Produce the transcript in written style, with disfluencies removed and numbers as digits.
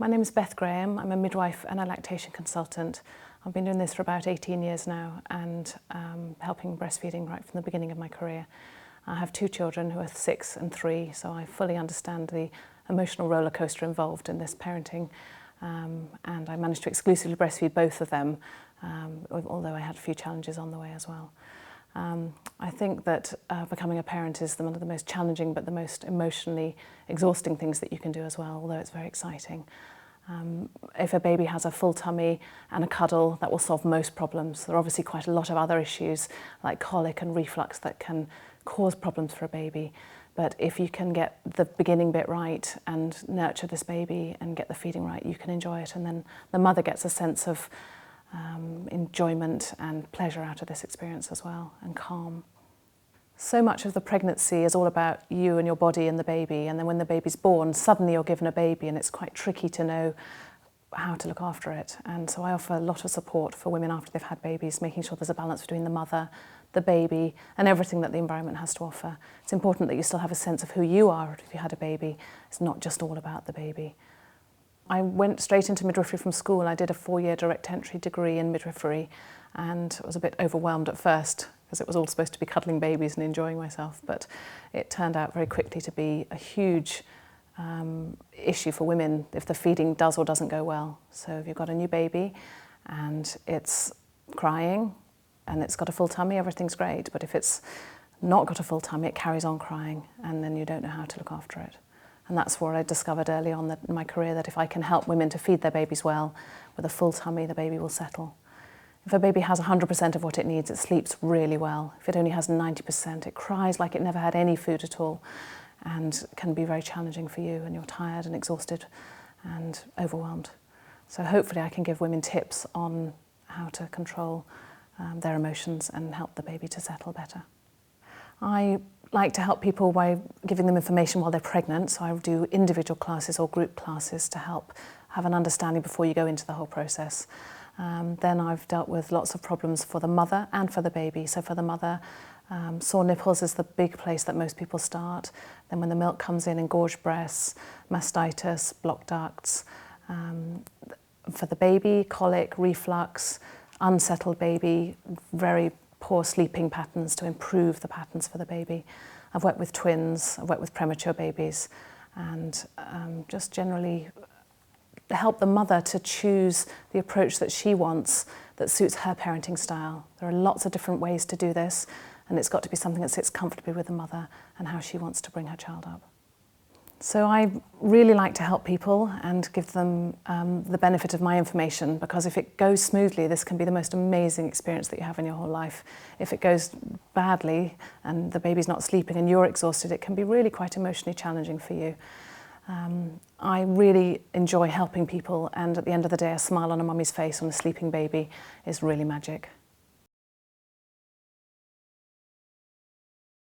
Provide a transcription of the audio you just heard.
My name is Beth Graham. I'm a midwife and a lactation consultant. I've been doing this for about 18 years now and helping breastfeeding right from the beginning of my career. I have two children who are 6 and 3, so I fully understand the emotional roller coaster involved in this parenting, and I managed to exclusively breastfeed both of them, although I had a few challenges on the way as well. I think that becoming a parent is one of the most challenging but the most emotionally exhausting things that you can do as well, although it's very exciting. If a baby has a full tummy and a cuddle, that will solve most problems. There are obviously quite a lot of other issues like colic and reflux that can cause problems for a baby. But if you can get the beginning bit right and nurture this baby and get the feeding right, you can enjoy it. And then the mother gets a sense of enjoyment and pleasure out of this experience as well, and calm. So much of the pregnancy is all about you and your body and the baby, and then when the baby's born, suddenly you're given a baby and it's quite tricky to know how to look after it. And so I offer a lot of support for women after they've had babies, making sure there's a balance between the mother, the baby, and everything that the environment has to offer. It's important that you still have a sense of who you are if you had a baby. It's not just all about the baby. I went straight into midwifery from school. I did a 4-year direct entry degree in midwifery and was a bit overwhelmed at first because it was all supposed to be cuddling babies and enjoying myself, but it turned out very quickly to be a huge issue for women if the feeding does or doesn't go well. So if you've got a new baby and it's crying and it's got a full tummy, everything's great, but if it's not got a full tummy, it carries on crying and then you don't know how to look after it. And that's what I discovered early on in my career, that if I can help women to feed their babies well, with a full tummy, the baby will settle. If a baby has 100% of what it needs, it sleeps really well. If it only has 90%, it cries like it never had any food at all and can be very challenging for you, and you're tired and exhausted and overwhelmed. So hopefully I can give women tips on how to control their emotions and help the baby to settle better. I like to help people by giving them information while they're pregnant, so I do individual classes or group classes to help have an understanding before you go into the whole process. Then I've dealt with lots of problems for the mother and for the baby. So for the mother, sore nipples is the big place that most people start. Then when the milk comes in, engorged breasts, mastitis, blocked ducts. For the baby, colic, reflux, unsettled baby, very poor sleeping patterns to improve the patterns for the baby. I've worked with twins, I've worked with premature babies, and just generally help the mother to choose the approach that she wants that suits her parenting style. There are lots of different ways to do this, and it's got to be something that sits comfortably with the mother and how she wants to bring her child up. So I really like to help people and give them the benefit of my information, because if it goes smoothly, this can be the most amazing experience that you have in your whole life. If it goes badly and the baby's not sleeping and you're exhausted, it can be really quite emotionally challenging for you. I really enjoy helping people, and at the end of the day, a smile on a mummy's face on a sleeping baby is really magic.